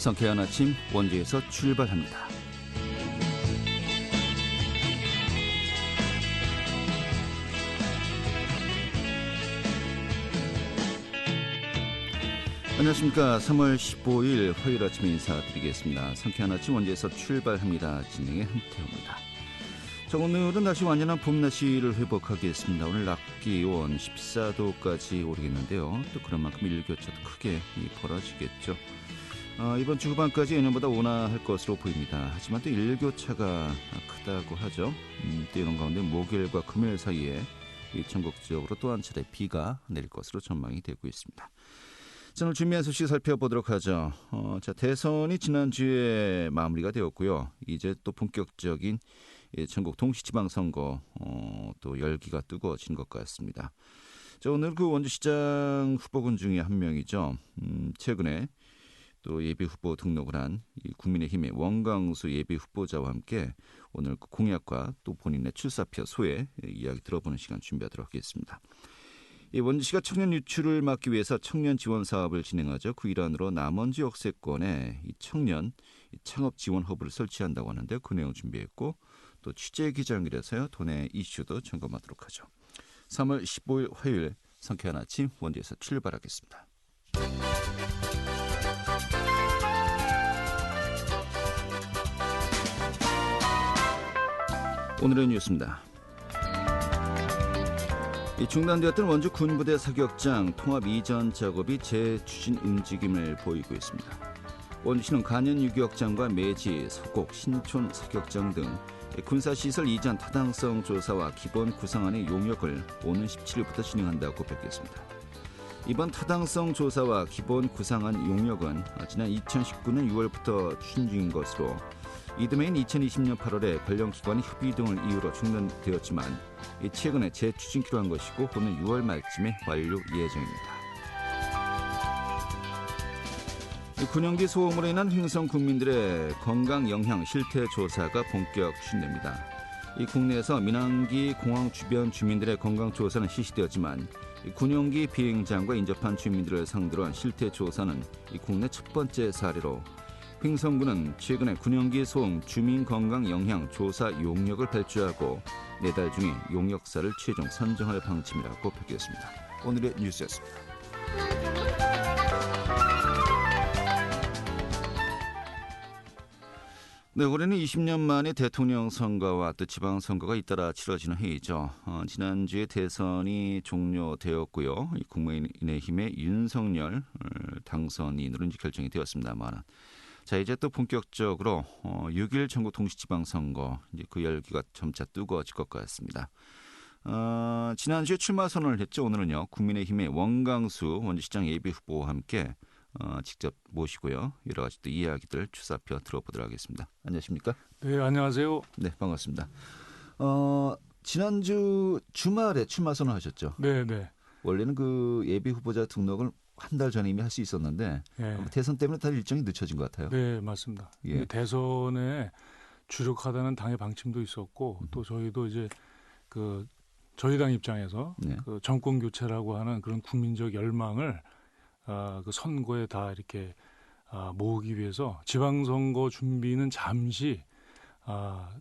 상쾌한 아침 원주에서 출발합니다. 안녕하십니까. 3월 15일 화요일 아침 인사드리겠습니다. 상쾌한 아침 원주에서 출발합니다. 진행의 한태호입니다. 자, 오늘은 날씨 완전한 봄 날씨를 회복하겠습니다. 오늘 낮 기온 14도까지 오르겠는데요. 또 그런 만큼 일교차도 크게 벌어지겠죠. 이번 주 후반까지 예년보다 온화할 것으로 보입니다. 하지만 또 일교차가 크다고 하죠. 또 이런 가운데 목요일과 금요일 사이에 전국적으로 또 한 차례 비가 내릴 것으로 전망이 되고 있습니다. 자, 오늘 준비한 소식 살펴보도록 하죠. 자, 대선이 지난주에 마무리가 되었고요. 이제 또 본격적인 전국 동시지방선거 또 열기가 뜨거워진 것 같습니다. 자, 오늘 그 원주시장 후보군 중에 한 명이죠. 최근에 또 예비후보 등록을 한 이 국민의힘의 원광수 예비후보자와 함께 오늘 그 공약과 또 본인의 출사표 소회 이야기 들어보는 시간 준비하도록 하겠습니다. 이 원주시가 청년 유출을 막기 위해서 청년 지원 사업을 진행하죠. 그 일환으로 남원지 역세권에 이 청년 창업 지원 허브를 설치한다고 하는데 그 내용 준비했고 또 취재 기자연결해서요. 도내 이슈도 점검하도록 하죠. 3월 15일 화요일 상쾌한 아침 원주에서 출발하겠습니다. 오늘의 뉴스입니다. 중단되었던 원주 군부대 사격장 통합 이전 작업이 재추진 움직임을 보이고 있습니다. 원주시는 간현 유격장과 매지, 서곡, 신촌 사격장 등 군사시설 이전 타당성 조사와 기본 구상안의 용역을 오는 17일부터 진행한다고 밝혔습니다. 이번 타당성 조사와 기본 구상안 용역은 지난 2019년 6월부터 추진 중인 것으로 이듬해인 2020년 8월에 관련기관의 협의 등을 이유로 중단되었지만 최근에 재추진키로 한 것이고 오는 6월 말쯤에 완료 예정입니다. 군용기 소음으로 인한 횡성 군민들의 건강 영향 실태 조사가 본격 추진됩니다. 국내에서 민항기 공항 주변 주민들의 건강 조사는 실시되었지만 군용기 비행장과 인접한 주민들을 상대로 한 실태 조사는 국내 첫 번째 사례로 횡성군은 최근에 군용기 소음 주민 건강 영향 조사 용역을 발주하고 내달 중에 용역사를 최종 선정할 방침이라고 밝혔습니다. 오늘의 뉴스였습니다. 네, 올해는 20년 만에 대통령 선거와 또 지방선거가 잇따라 치러지는 해이죠. 지난주에 대선이 종료되었고요. 국민의힘의 윤석열 당선인으로 이제 결정이 되었습니다만, 자, 이제 또 본격적으로 6일 전국 동시지방선거 이제 그 열기가 점차 뜨거워질 것 같습니다. 지난주에 출마 선언을 했죠. 오늘은요, 국민의힘의 원광수 원주시장 예비후보와 함께 직접 모시고요. 여러 가지 또 이야기들 주사표 들어보도록 하겠습니다. 안녕하십니까? 네, 안녕하세요. 네, 반갑습니다. 지난주 주말에 출마 선언하셨죠? 네, 네. 원래는 그 예비후보자 등록을 한 달 전에 이미 할 수 있었는데 대선 때문에 다들 일정이 늦춰진 것 같아요. 네, 맞습니다. 예. 대선에 주력하다는 당의 방침도 있었고 또 저희도 이제 그 저희 당 입장에서 그 정권 교체라고 하는 그런 국민적 열망을 그 선거에 다 이렇게 모으기 위해서 지방선거 준비는 잠시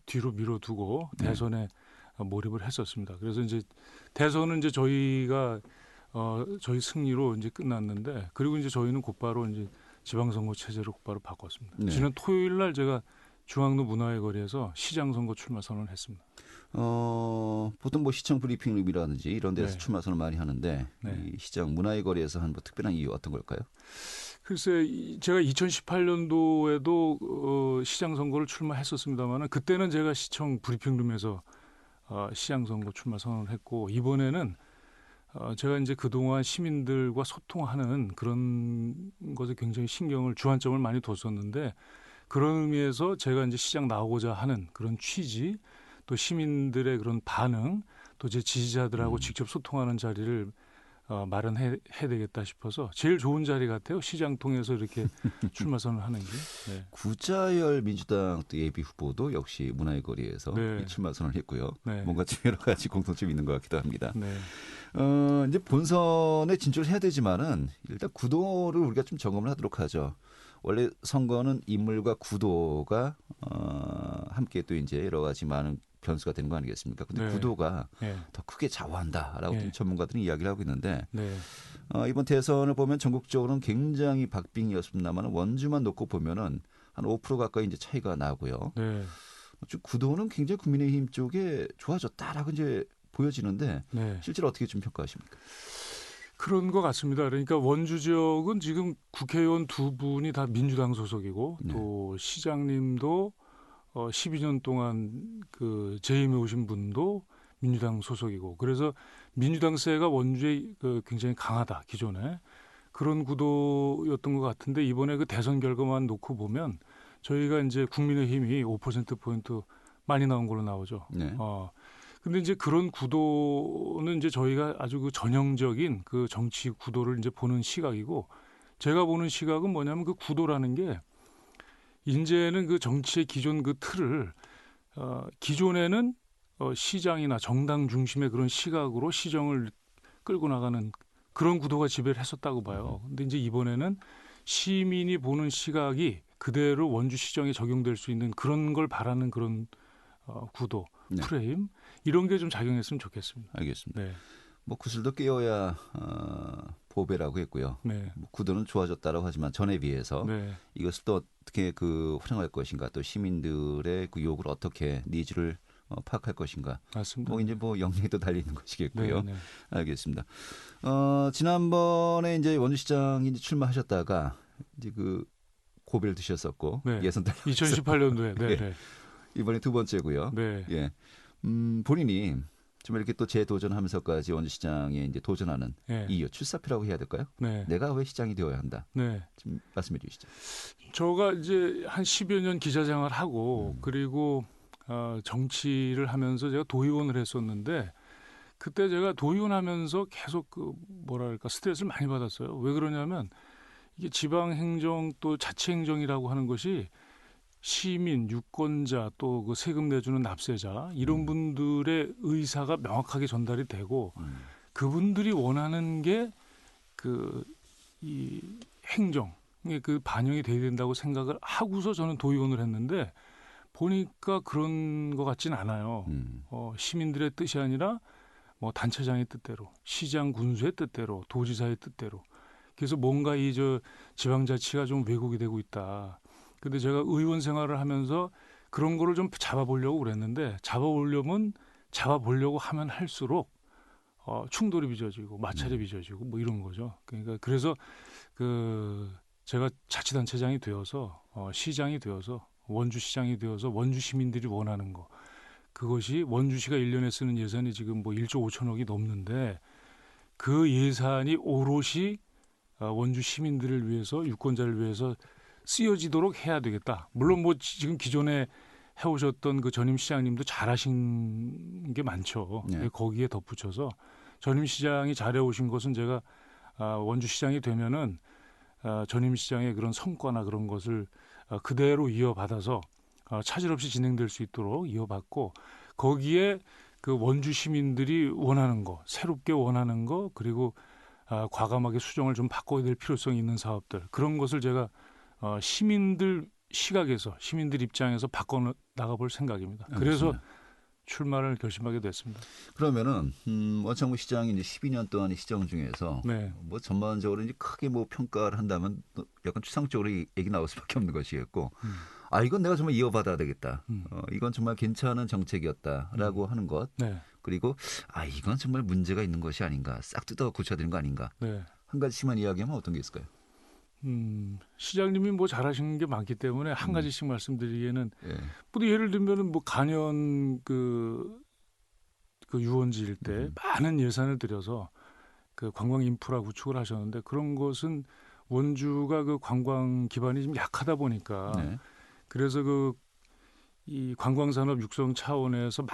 뒤로 미뤄두고 대선에 몰입을 했었습니다. 그래서 이제 대선은 이제 저희가 저희 승리로 이제 끝났는데 그리고 이제 저희는 곧바로 이제 지방선거 체제로 곧바로 바꿨습니다. 네. 지난 토요일 날 제가 중앙로 문화의 거리에서 시장선거 출마 선언을 했습니다. 보통 뭐 시청 브리핑룸이라든지 이런 데서 출마 선언 많이 하는데 이 시장 문화의 거리에서 한 뭐 특별한 이유 어떤 걸까요? 글쎄, 제가 2018년도에도 시장 선거를 출마했었습니다만 그때는 제가 시청 브리핑룸에서 시장 선거 출마 선언을 했고 이번에는 제가 이제 그동안 시민들과 소통하는 그런 것에 굉장히 주안점을 많이 뒀었는데 그런 의미에서 제가 이제 시장 나오고자 하는 그런 취지 또 시민들의 그런 반응 또 제 지지자들하고 직접 소통하는 자리를 마련해야 되겠다 싶어서 제일 좋은 자리 같아요. 시장 통해서 이렇게 출마 선언을 하는 게. 네. 구자열 민주당 또 예비 후보도 역시 문화의 거리에서 출마 선언을 했고요. 뭔가 좀 여러 가지 공통점이 있는 것 같기도 합니다. 이제 본선에 진출해야 되지만은 일단 구도를 우리가 좀 점검을 하도록 하죠. 원래 선거는 인물과 구도가 함께 또 이제 여러 가지 많은 변수가 되는 거 아니겠습니까? 근데 네. 구도가 네. 더 크게 좌우한다라고 네. 전문가들은 이야기를 하고 있는데 네. 이번 대선을 보면 전국적으로는 굉장히 박빙이었습니다만 원주만 놓고 보면은 한 5% 가까이 이제 차이가 나고요. 네. 구도는 굉장히 국민의힘 쪽에 좋아졌다라고 이제 보여지는데 네. 실제로 어떻게 좀 평가하십니까? 그런 것 같습니다. 그러니까 원주 지역은 지금 국회의원 두 분이 다 민주당 소속이고 네. 또 시장님도 12년 동안 그 재임해 오신 분도 민주당 소속이고 그래서 민주당세가 원주에 굉장히 강하다 기존에 그런 구도였던 것 같은데 이번에 그 대선 결과만 놓고 보면 저희가 이제 국민의힘이 5%포인트 많이 나온 걸로 나오죠. 네. 근데 이제 그런 구도는 이제 저희가 아주 그 전형적인 그 정치 구도를 이제 보는 시각이고 제가 보는 시각은 뭐냐면 그 구도라는 게 이제는 그 정치의 기존 그 틀을 기존에는 시장이나 정당 중심의 그런 시각으로 시정을 끌고 나가는 그런 구도가 지배를 했었다고 봐요. 근데 이제 이번에는 시민이 보는 시각이 그대로 원주 시정에 적용될 수 있는 그런 걸 바라는 그런 구도, 네. 프레임 이런 게 좀 작용했으면 좋겠습니다. 알겠습니다. 네. 뭐 구슬도 깨어야 보배라고 했고요. 네. 뭐 구도는 좋아졌다라고 하지만 전에 비해서 네. 이것을 또 어떻게 활용할 것인가, 또 시민들의 그 요구를 어떻게 니즈를 파악할 것인가. 맞습니다. 뭐 이제 영역에 또 달리는 것이겠고요. 네. 알겠습니다. 지난번에 이제 원주시장이 이제 출마하셨다가 이제 그 고배를 드셨었고 네. 예선 달 2018년도에 네. 예. 네. 이번에 두 번째고요. 네. 예. 본인이 좀 이렇게 또 재도전하면서까지 원주시장에 이제 도전하는 네. 이유, 출사표라고 해야 될까요? 네. 내가 왜 시장이 되어야 한다. 네. 좀 말씀해 주시죠. 저가 이제 한 10여 년 기자 생활하고 그리고 정치를 하면서 제가 도의원을 했었는데 그때 제가 도의원 하면서 계속 그 뭐랄까 스트레스를 많이 받았어요. 왜 그러냐면 이게 지방 행정 또 자치 행정이라고 하는 것이 시민, 유권자 또 그 세금 내주는 납세자 이런 분들의 의사가 명확하게 전달이 되고 그분들이 원하는 게 그 이 행정에 그 반영이 돼야 된다고 생각을 하고서 저는 도의원을 했는데 보니까 그런 것 같진 않아요. 시민들의 뜻이 아니라 뭐 단체장의 뜻대로, 시장 군수의 뜻대로, 도지사의 뜻대로. 그래서 뭔가 이 지방자치가 좀 왜곡이 되고 있다. 근데 제가 의원 생활을 하면서 그런 거를 좀 잡아보려고 그랬는데 잡아보려고 하면 할수록 충돌이 빚어지고 마찰이 빚어지고 뭐 이런 거죠. 그러니까 그래서 제가 자치단체장이 되어서 시장이 되어서 원주시장이 되어서 원주 시민들이 원하는 거 그것이 원주시가 1년에 쓰는 예산이 지금 뭐 1조 5천억이 넘는데 그 예산이 오롯이 원주 시민들을 위해서 유권자를 위해서 쓰여지도록 해야 되겠다. 물론 뭐 지금 기존에 해오셨던 그 전임 시장님도 잘하신 게 많죠. 네. 거기에 덧붙여서 전임 시장이 잘해오신 것은 제가 원주 시장이 되면은 전임 시장의 그런 성과나 그런 것을 그대로 이어받아서 차질 없이 진행될 수 있도록 이어받고 거기에 그 원주 시민들이 원하는 거, 새롭게 원하는 거 그리고 과감하게 수정을 좀 바꿔야 될 필요성이 있는 사업들 그런 것을 제가 시민들 시각에서 시민들 입장에서 바꿔 나가볼 생각입니다. 그래서 알겠습니다. 출마를 결심하게 됐습니다. 그러면은 원창무 시장이 이제 12년 동안의 시정 중에서 네. 뭐 전반적으로 이제 크게 뭐 평가를 한다면 또 약간 추상적으로 얘기 나올 수밖에 없는 것이겠고, 이건 내가 정말 이어받아야 되겠다. 이건 정말 괜찮은 정책이었다라고 하는 것. 네. 그리고 이건 정말 문제가 있는 것이 아닌가, 싹 뜯어 고쳐야 되는 거 아닌가. 네. 한 가지씩만 이야기하면 어떤 게 있을까요? 시장님이 뭐 잘하시는 게 많기 때문에 한 가지씩 말씀드리기에는 예. 뭐 예를 들면은 뭐 간연 그 유원지일 때 많은 예산을 들여서 그 관광 인프라 구축을 하셨는데 그런 것은 원주가 그 관광 기반이 좀 약하다 보니까 네. 그래서 이 관광 산업 육성 차원에서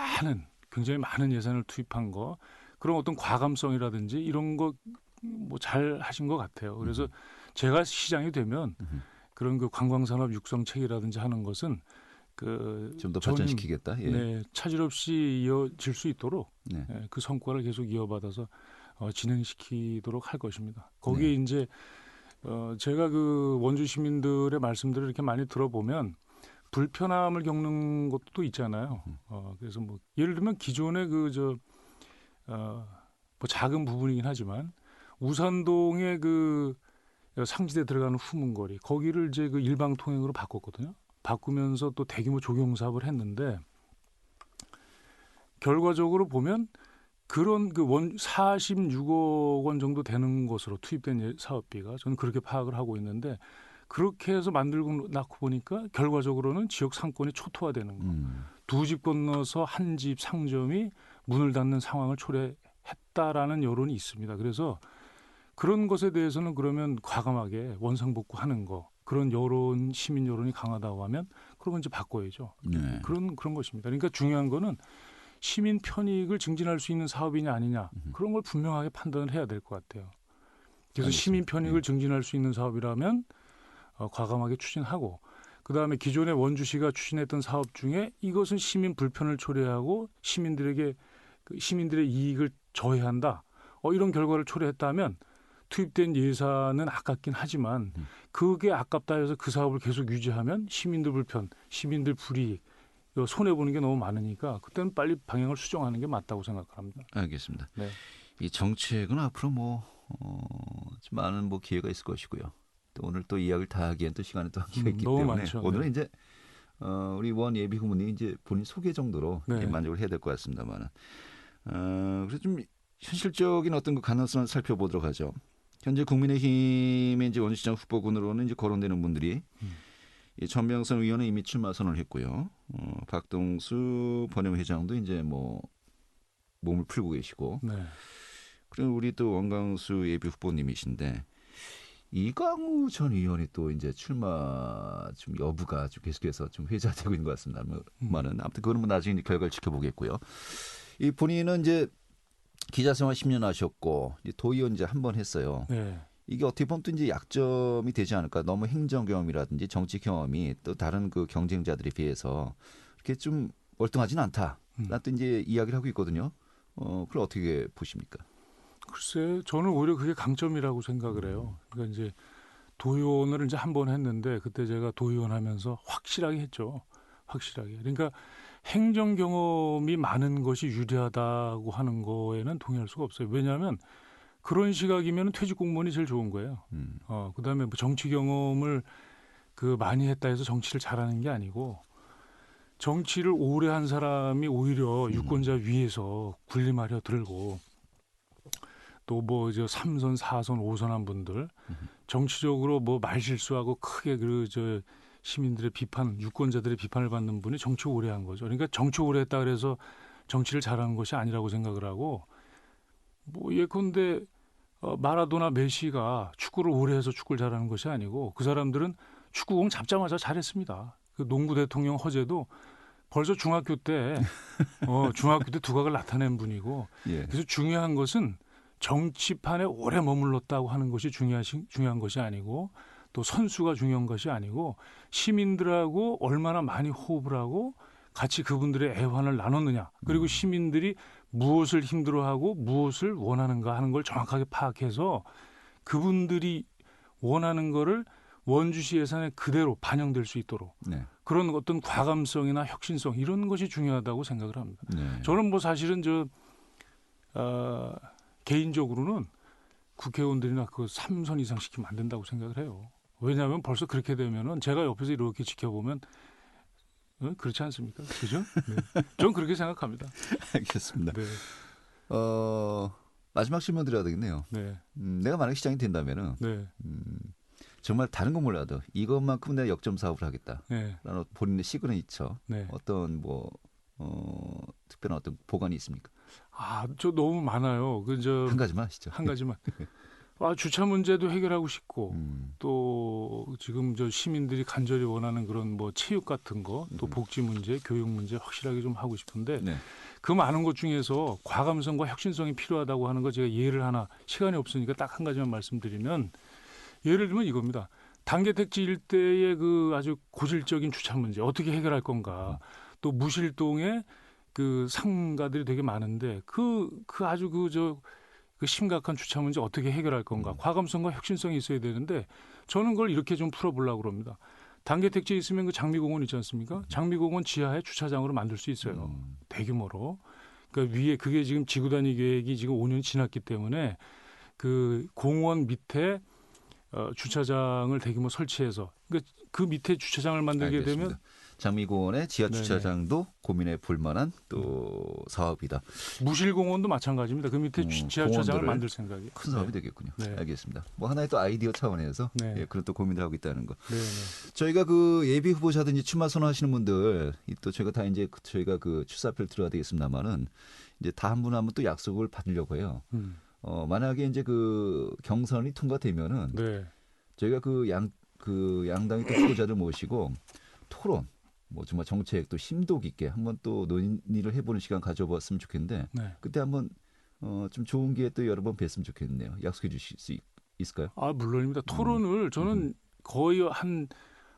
굉장히 많은 예산을 투입한 거 그런 어떤 과감성이라든지 이런 거 뭐 잘 하신 것 같아요. 그래서 제가 시장이 되면 그런 그 관광산업 육성책이라든지 하는 것은 좀 더 발전시키겠다. 예. 네, 차질 없이 이어질 수 있도록 네. 그 성과를 계속 이어받아서 진행시키도록 할 것입니다. 거기에 네. 이제 제가 그 원주 시민들의 말씀들을 이렇게 많이 들어보면 불편함을 겪는 것도 있잖아요. 그래서 뭐 예를 들면 기존의 뭐 작은 부분이긴 하지만 우산동의 그 상지대 들어가는 후문거리 거기를 이제 그 일방 통행으로 바꿨거든요. 바꾸면서 또 대규모 조경 사업을 했는데 결과적으로 보면 그런 그 46억 원 정도 되는 것으로 투입된 사업비가 저는 그렇게 파악을 하고 있는데 그렇게 해서 만들고 낳고 보니까 결과적으로는 지역 상권이 초토화되는 거. 두 집 건너서 한 집 상점이 문을 닫는 상황을 초래했다라는 여론이 있습니다. 그래서 그런 것에 대해서는 그러면 과감하게 원상복구하는 거 그런 여론 시민 여론이 강하다고 하면 그러면 이제 바꿔야죠. 네. 그런 것입니다. 그러니까 중요한 거는 시민 편익을 증진할 수 있는 사업이냐 아니냐 그런 걸 분명하게 판단을 해야 될 것 같아요. 그래서 알겠습니다. 시민 편익을 증진할 수 있는 사업이라면 과감하게 추진하고 그다음에 기존에 원주시가 추진했던 사업 중에 이것은 시민 불편을 초래하고 시민들의 이익을 저해한다. 이런 결과를 초래했다면 투입된 예산은 아깝긴 하지만 그게 아깝다 해서 그 사업을 계속 유지하면 시민들 불편, 시민들 불이익, 손해보는 게 너무 많으니까 그때는 빨리 방향을 수정하는 게 맞다고 생각합니다. 알겠습니다. 네. 이 정책은 앞으로 좀 많은 기회가 있을 것이고요. 또 오늘 또 이야기를 다 하기엔 또 시간이 또 한계가 있기 너무 때문에 많죠. 오늘은 네. 이제 우리 원 예비 후보님 이제 본인 소개 정도로 네. 만족을 해야 될 것 같습니다만은 그래서 좀 현실적인 어떤 그 가능성을 살펴보도록 하죠. 현재 국민의힘의 이제 원주시장 후보군으로는 이제 거론되는 분들이 이 전병선 의원은 이미 출마 선언을 했고요. 박동수 번영회장도 이제 몸을 풀고 계시고, 네. 그리고 우리 또 원광수 예비 후보님이신데 이강우 전 의원이 또 이제 출마 좀 여부가 좀 계속해서 좀 회자되고 있는 것 같습니다. 아무튼 그거는 나중에 결과를 지켜보겠고요. 이 본인은 이제 기자 생활 10년 하셨고 도의원 이제 한 번 했어요. 네. 이게 어떻게 보면 또 이제 약점이 되지 않을까. 너무 행정 경험이라든지 정치 경험이 또 다른 그 경쟁자들에 비해서 이렇게 좀 월등하지는 않다. 난 또 이제 이야기를 하고 있거든요. 그걸 어떻게 보십니까? 글쎄, 저는 오히려 그게 강점이라고 생각을 해요. 그러니까 이제 도의원을 이제 한 번 했는데 그때 제가 도의원 하면서 확실하게 했죠. 확실하게. 그러니까 행정 경험이 많은 것이 유리하다고 하는 거에는 동의할 수가 없어요. 왜냐하면 그런 시각이면 퇴직 공무원이 제일 좋은 거예요. 그다음에 정치 경험을 많이 했다 해서 정치를 잘하는 게 아니고 정치를 오래 한 사람이 오히려 유권자 위에서 군림하려 들고 또 이제 3선, 4선, 5선 한 분들 정치적으로 말실수하고 크게 시민들의 비판, 유권자들의 비판을 받는 분이 정치 오래 한 거죠. 그러니까 정치 오래 했다 그래서 정치를 잘하는 것이 아니라고 생각을 하고 예컨대 마라도나 메시가 축구를 오래 해서 축구를 잘하는 것이 아니고 그 사람들은 축구공 잡자마자 잘했습니다. 그 농구 대통령 허재도 벌써 중학교 때 두각을 나타낸 분이고 예. 그래서 중요한 것은 정치판에 오래 머물렀다고 하는 것이 중요한 것이 아니고 또 선수가 중요한 것이 아니고 시민들하고 얼마나 많이 호흡을 하고 같이 그분들의 애환을 나눴느냐. 그리고 시민들이 무엇을 힘들어하고 무엇을 원하는가 하는 걸 정확하게 파악해서 그분들이 원하는 거를 원주시 예산에 그대로 반영될 수 있도록 네. 그런 어떤 과감성이나 혁신성 이런 것이 중요하다고 생각을 합니다. 네. 저는 사실은 개인적으로는 국회의원들이나 3선 이상 시키면 안 된다고 생각을 해요. 왜냐하면 벌써 그렇게 되면은 제가 옆에서 이렇게 지켜보면 그렇지 않습니까? 그죠? 네. 저는 그렇게 생각합니다. 알겠습니다. 네. 마지막 질문 드려야 되겠네요. 네. 내가 만약 시장이 된다면은 네. 정말 다른 건 몰라도 이것만큼 내가 역점 사업을 하겠다. 네. 라는 본인의 시그니처 네. 어떤 특별한 어떤 보관이 있습니까? 저 너무 많아요. 한 가지만 하시죠. 한 가지만. 주차 문제도 해결하고 싶고 또 지금 시민들이 간절히 원하는 그런 체육 같은 거 또 복지 문제, 교육 문제 확실하게 좀 하고 싶은데 네. 그 많은 것 중에서 과감성과 혁신성이 필요하다고 하는 거 제가 예를 하나 시간이 없으니까 딱 한 가지만 말씀드리면 예를 들면 이겁니다. 단계택지 일대의 아주 고질적인 주차 문제 어떻게 해결할 건가. 또 무실동에 상가들이 되게 많은데 아주 그 심각한 주차 문제 어떻게 해결할 건가. 과감성과 혁신성이 있어야 되는데 저는 그걸 이렇게 좀 풀어보려고 그럽니다. 단계 택지 있으면 그 장미공원 있지 않습니까? 장미공원 지하에 주차장으로 만들 수 있어요. 대규모로. 그러니까 위에 그게 지금 지구 단위 계획이 지금 5년 지났기 때문에 그 공원 밑에 주차장을 대규모 설치해서 그러니까 그 밑에 주차장을 만들게 알겠습니다. 되면 장미공원의 지하 주차장도 고민해 볼 만한 또 사업이다. 무실공원도 마찬가지입니다. 그 밑에 지하 주차장을 만들 생각이 큰 사업이 되겠군요. 네. 알겠습니다. 뭐 하나의 또 아이디어 차원에서 네. 예, 그런 또 고민을 하고 있다는 거. 네, 네. 저희가 그 예비 후보자든지 출마 선언하시는 분들 또 저희가 다 이제 저희가 그 출사표를 들어야 되겠습니다만은 이제 다 한 분 한 분 또 약속을 받으려고 해요. 만약에 이제 그 경선이 통과되면은 네. 저희가 그 양당의 또 후보자를 모시고 토론, 뭐 정말 정책 또 심도 깊게 한번 또 논의를 해보는 시간 가져봤으면 좋겠는데 네. 그때 한번 좀 좋은 기회 또 여러 번 뵀으면 좋겠네요. 약속해 주실 수 있을까요? 아 물론입니다. 토론을 저는 거의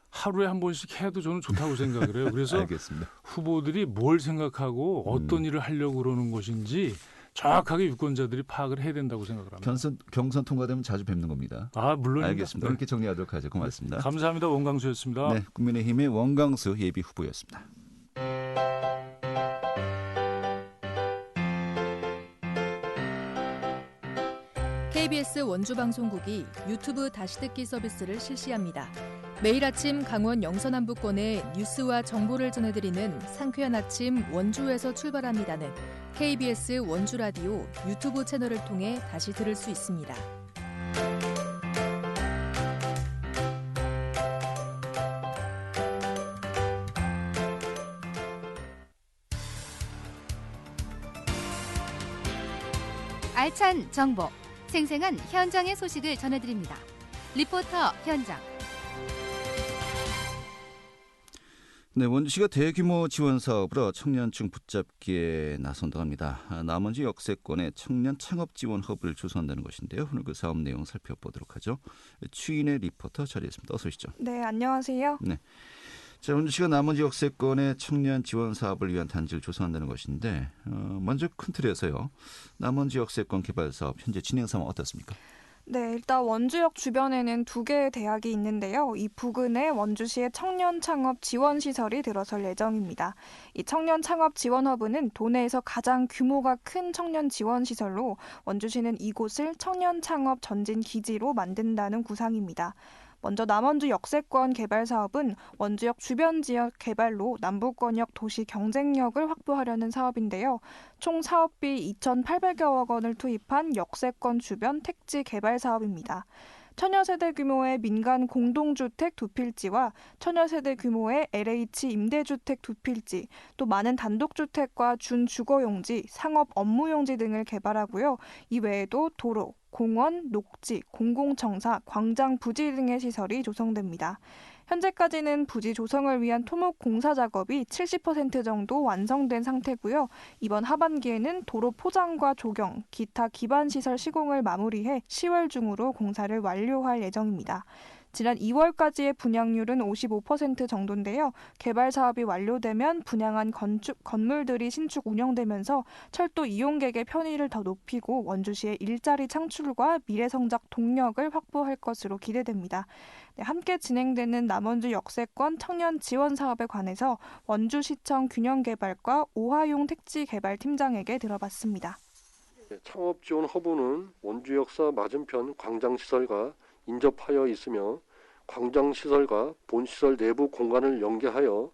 하루에 한 번씩 해도 저는 좋다고 생각을 해요. 그래서 알겠습니다. 후보들이 뭘 생각하고 어떤 일을 하려고 그러는 것인지 정확하게 유권자들이 파악을 해야 된다고 생각을 합니다. 경선 통과되면 자주 뵙는 겁니다. 아 물론입니다. 알겠습니다. 네. 이렇게 정리하도록 하죠. 고맙습니다. 감사합니다. 원광수였습니다. 네, 국민의힘의 원광수 예비 후보였습니다. KBS 원주방송국이 유튜브 다시 듣기 서비스를 실시합니다. 매일 아침 강원 영서남부권의 뉴스와 정보를 전해드리는 상쾌한 아침 원주에서 출발합니다는 KBS 원주라디오 유튜브 채널을 통해 다시 들을 수 있습니다. 알찬 정보, 생생한 현장의 소식을 전해드립니다. 리포터 현장. 네, 원주시가 대규모 지원 사업으로 청년층 붙잡기에 나선다고 합니다. 남원주 역세권에 청년 창업 지원 허브를 조성한다는 것인데요. 오늘 그 사업 내용 살펴보도록 하죠. 추인의 리포터 자리했습니다. 어서 오시죠. 네, 안녕하세요. 네. 자, 원주시가 남원주 역세권에 청년 지원 사업을 위한 단지를 조성한다는 것인데 먼저 큰 틀에서요. 남원주 역세권 개발 사업 현재 진행 상황 어떻습니까? 네, 일단 원주역 주변에는 2개의 대학이 있는데요. 이 부근에 원주시의 청년 창업 지원 시설이 들어설 예정입니다. 이 청년 창업 지원 허브는 도내에서 가장 규모가 큰 청년 지원 시설로 원주시는 이곳을 청년 창업 전진 기지로 만든다는 구상입니다. 먼저 남원주 역세권 개발 사업은 원주역 주변 지역 개발로 남부권역 도시 경쟁력을 확보하려는 사업인데요. 총 사업비 2,800여억 원을 투입한 역세권 주변 택지 개발 사업입니다. 처녀세대 규모의 민간 공동주택 2필지와 처녀세대 규모의 LH 임대주택 2필지, 또 많은 단독주택과 준주거용지, 상업 업무용지 등을 개발하고요. 이 외에도 도로, 공원, 녹지, 공공청사, 광장 부지 등의 시설이 조성됩니다. 현재까지는 부지 조성을 위한 토목 공사 작업이 70% 정도 완성된 상태고요. 이번 하반기에는 도로 포장과 조경, 기타 기반 시설 시공을 마무리해 10월 중으로 공사를 완료할 예정입니다. 지난 2월까지의 분양률은 55% 정도인데요. 개발 사업이 완료되면 분양한 건물들이 신축 운영되면서 철도 이용객의 편의를 더 높이고 원주시의 일자리 창출과 미래 성장 동력을 확보할 것으로 기대됩니다. 네, 함께 진행되는 남원주 역세권 청년 지원 사업에 관해서 원주시청 균형개발과 오하용 택지개발팀장에게 들어봤습니다. 창업 지원 허브는 원주 역사 맞은편 광장시설과 인접하여 있으며 광장시설과 본시설 내부 공간을 연계하여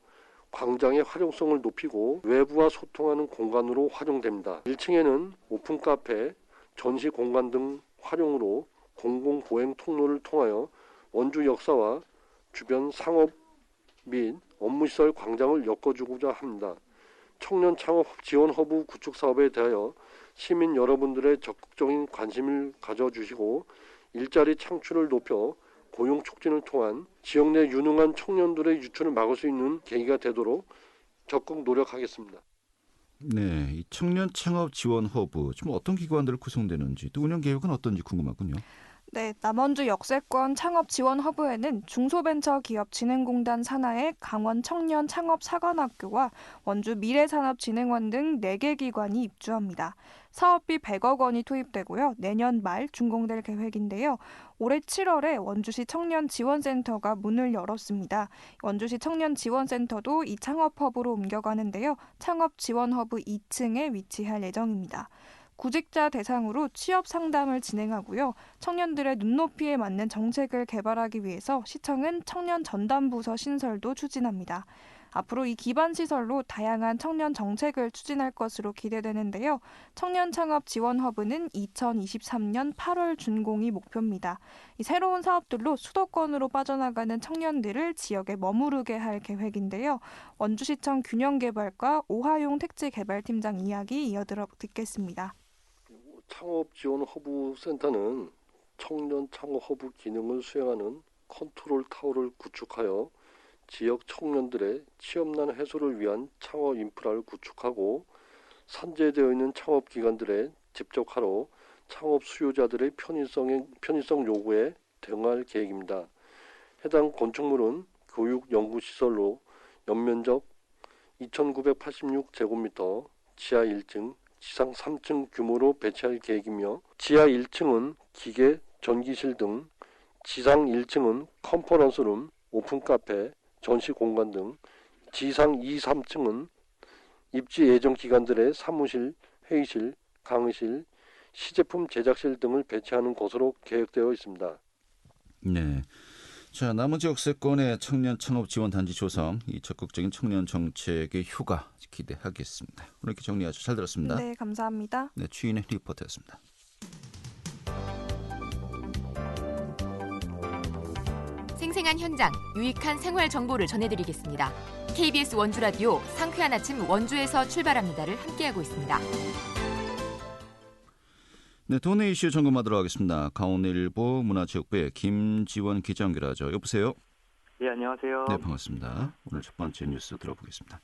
광장의 활용성을 높이고 외부와 소통하는 공간으로 활용됩니다. 1층에는 오픈 카페, 전시 공간 등 활용으로 공공보행 통로를 통하여 원주 역사와 주변 상업 및 업무시설 광장을 엮어주고자 합니다. 청년 창업 지원 허브 구축 사업에 대하여 시민 여러분들의 적극적인 관심을 가져주시고 일자리 창출을 높여 고용 촉진을 통한 지역 내 유능한 청년들의 유출을 막을 수 있는 계기가 되도록 적극 노력하겠습니다. 네, 이 청년 창업 지원 허브 좀 어떤 기관들 구성되는지 또 운영 계획은 어떤지 궁금하군요. 네, 남원주 역세권 창업 지원 허브에는 중소벤처기업진흥공단 산하의 강원 청년 창업사관학교와 원주 미래산업진흥원 등 4개 기관이 입주합니다. 사업비 100억 원이 투입되고요. 내년 말 준공될 계획인데요. 올해 7월에 원주시 청년지원센터가 문을 열었습니다. 원주시 청년지원센터도 이 창업허브로 옮겨가는데요. 창업지원허브 2층에 위치할 예정입니다. 구직자 대상으로 취업 상담을 진행하고요. 청년들의 눈높이에 맞는 정책을 개발하기 위해서 시청은 청년 전담부서 신설도 추진합니다. 앞으로 이 기반 시설로 다양한 청년 정책을 추진할 것으로 기대되는데요. 청년 창업 지원 허브는 2023년 8월 준공이 목표입니다. 이 새로운 사업들로 수도권으로 빠져나가는 청년들을 지역에 머무르게 할 계획인데요. 원주시청 균형개발과 오하용 택지개발팀장 이야기 이어들어 듣겠습니다. 창업 지원 허브 센터는 청년 창업 허브 기능을 수행하는 컨트롤 타워를 구축하여 지역 청년들의 취업난 해소를 위한 창업 인프라를 구축하고 산재되어 있는 창업 기관들에 집적하러 창업 수요자들의 편의성 요구에 대응할 계획입니다. 해당 건축물은 교육 연구시설로 연면적 2,986제곱미터, 지하 1층, 지상 3층 규모로 배치할 계획이며 지하 1층은 기계, 전기실 등, 지상 1층은 컨퍼런스룸, 오픈카페, 전시 공간 등, 지상 2, 3층은 입지 예정 기관들의 사무실, 회의실, 강의실, 시제품 제작실 등을 배치하는 것으로 계획되어 있습니다. 네. 자, 나머지 역세권의 청년 창업 지원 단지 조성, 이 적극적인 청년 정책의 효과 기대하겠습니다. 오늘 이렇게 정리 아주 잘 들었습니다. 네, 감사합니다. 네, 추인의 리포터였습니다. 생생한 현장, 유익한 생활 정보를 전해드리겠습니다. KBS 원주 라디오 상쾌한 아침 원주에서 출발합니다를 함께하고 있습니다. 네, 도내 이슈 점검하도록 하겠습니다. 강원일보 문화체육부의 김지원 기자 연결하죠. 여보세요? 네, 안녕하세요. 네, 반갑습니다. 오늘 첫 번째 뉴스 들어보겠습니다.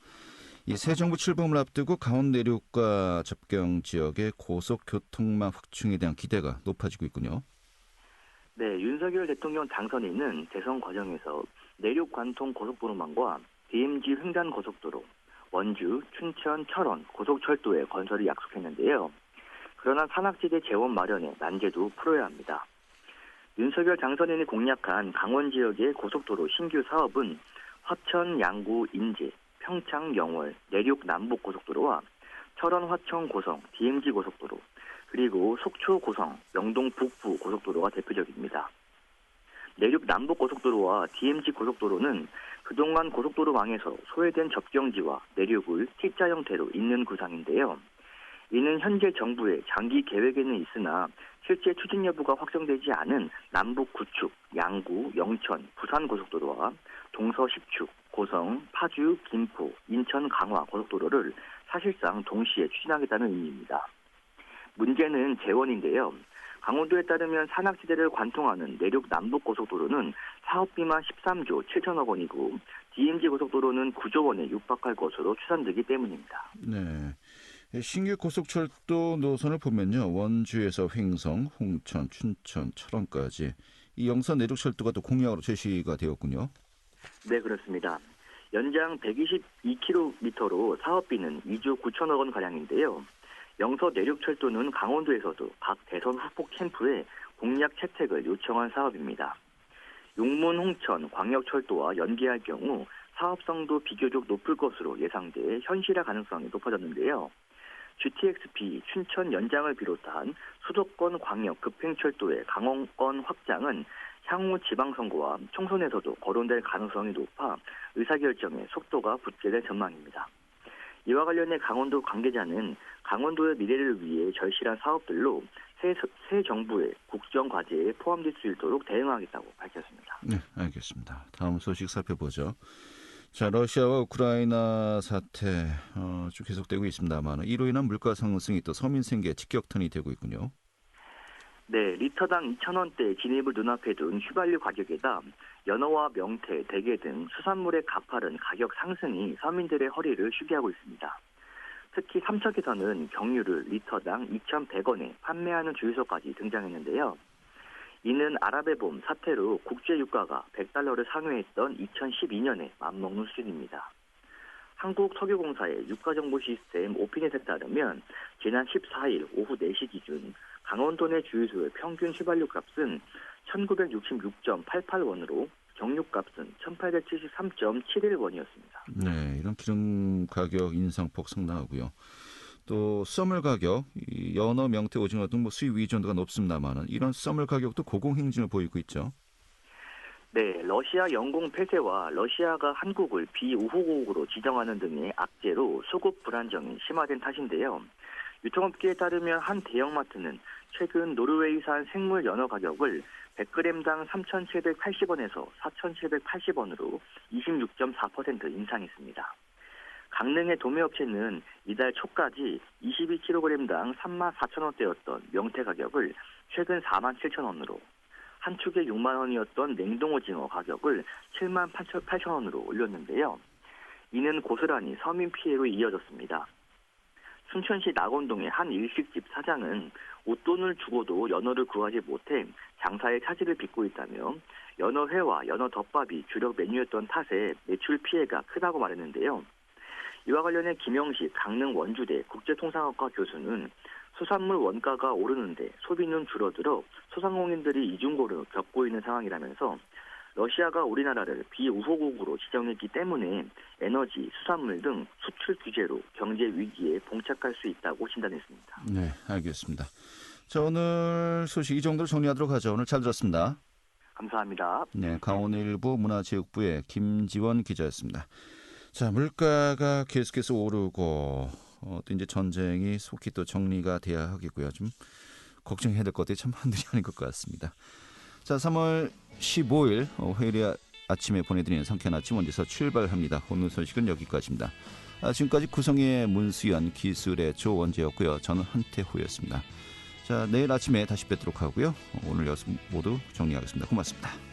이 새 정부 출범을 앞두고 강원 내륙과 접경 지역의 고속교통망 확충에 대한 기대가 높아지고 있군요. 네, 윤석열 대통령 당선인은 대선 과정에서 내륙 관통 고속도로망과 DMZ 횡단 고속도로, 원주, 춘천, 철원 고속철도의 건설을 약속했는데요. 그러나 산악지대 재원 마련에 난제도 풀어야 합니다. 윤석열 당선인이 공약한 강원 지역의 고속도로 신규 사업은 화천, 양구, 인제, 평창, 영월, 내륙 남북 고속도로와 철원, 화천, 고성, DMZ 고속도로, 그리고 속초, 고성, 영동 북부 고속도로가 대표적입니다. 내륙 남북 고속도로와 DMZ 고속도로는 그동안 고속도로망에서 소외된 접경지와 내륙을 T자 형태로 잇는 구상인데요. 이는 현재 정부의 장기 계획에는 있으나 실제 추진 여부가 확정되지 않은 남북 구축, 양구, 영천, 부산 고속도로와 동서 10축, 고성, 파주, 김포, 인천, 강화 고속도로를 사실상 동시에 추진하겠다는 의미입니다. 문제는 재원인데요. 강원도에 따르면 산악지대를 관통하는 내륙 남북 고속도로는 사업비만 13조 7천억 원이고 DMZ 고속도로는 9조 원에 육박할 것으로 추산되기 때문입니다. 네. 신규 고속철도 노선을 보면요. 원주에서 횡성, 홍천, 춘천, 철원까지 이 영서 내륙철도가 또 공약으로 제시가 되었군요. 네, 그렇습니다. 연장 122km로 사업비는 2조 9천억 원가량인데요. 영서 내륙철도는 강원도에서도 각 대선 후보 캠프에 공약 채택을 요청한 사업입니다. 용문, 홍천, 광역철도와 연계할 경우 사업성도 비교적 높을 것으로 예상돼 현실화 가능성이 높아졌는데요. GTX-B 춘천 연장을 비롯한 수도권 광역 급행철도의 강원권 확장은 향후 지방선거와 총선에서도 거론될 가능성이 높아 의사결정에 속도가 붙게 될 전망입니다. 이와 관련해 강원도 관계자는 강원도의 미래를 위해 절실한 사업들로 새 정부의 국정과제에 포함될 수 있도록 대응하겠다고 밝혔습니다. 네, 알겠습니다. 다음 소식 살펴보죠. 자, 러시아와 우크라이나 사태 쭉 계속되고 있습니다만 이로 인한 물가 상승이 또 서민 생계에 직격탄이 되고 있군요. 네, 리터당 2,000원대 진입을 눈앞에 둔 휘발유 가격에다 연어와 명태, 대게 등 수산물의 가파른 가격 상승이 서민들의 허리를 쉬게 하고 있습니다. 특히 삼척에서는 경유를 리터당 2,100원에 판매하는 주유소까지 등장했는데요. 이는 아랍의 봄 사태로 국제 유가가 $100를 상회했던 2012년에 맞먹는 수준입니다. 한국석유공사의 유가정보 시스템 오피넷에 따르면 지난 14일 오후 4시 기준 강원도 내 주유소의 평균 휘발유 값은 1966.88원으로 경유값은 1873.71원이었습니다. 네, 이런 기름 가격 인상폭 상당하고요. 또 썰물 가격, 연어, 명태, 오징어 등 수입 의존도가 높습니다만 이런 썰물 가격도 고공행진을 보이고 있죠. 네, 러시아 영공 폐쇄와 러시아가 한국을 비우호국으로 지정하는 등의 악재로 수급 불안정이 심화된 탓인데요. 유통업계에 따르면 한 대형마트는 최근 노르웨이산 생물 연어 가격을 100g당 3,780원에서 4,780원으로 26.4% 인상했습니다. 강릉의 도매업체는 이달 초까지 22kg당 34,000원대였던 명태 가격을 최근 47,000원으로, 한 축에 6만 원이었던 냉동오징어 가격을 78,000원으로 올렸는데요. 이는 고스란히 서민 피해로 이어졌습니다. 순천시 낙원동의 한 일식집 사장은 웃돈을 주고도 연어를 구하지 못해 장사에 차질을 빚고 있다며 연어회와 연어덮밥이 주력 메뉴였던 탓에 매출 피해가 크다고 말했는데요. 이와 관련해 김영식 강릉 원주대 국제통상학과 교수는 수산물 원가가 오르는데 소비는 줄어들어 소상공인들이 이중고를 겪고 있는 상황이라면서 러시아가 우리나라를 비우호국으로 지정했기 때문에 에너지, 수산물 등 수출 규제로 경제 위기에 봉착할 수 있다고 진단했습니다. 네, 알겠습니다. 자, 오늘 소식 이 정도로 정리하도록 하죠. 오늘 잘 들었습니다. 감사합니다. 네, 강원일보 문화체육부의 김지원 기자였습니다. 자, 물가가 계속해서 오르고 또 이제 전쟁이 속히 또 정리가 돼야 하겠고요. 좀 걱정해야 될 것들이 참 한둘이 아닌 것 같습니다. 자, 3월 15일 화요일 아침에 보내드리는 상쾌한 아침 원에서 출발합니다. 오늘 소식은 여기까지입니다. 지금까지 구성의 문수연, 기술의 조원재였고요. 저는 한태호였습니다. 자, 내일 아침에 다시 뵙도록 하고요. 오늘 여기서 모두 정리하겠습니다. 고맙습니다.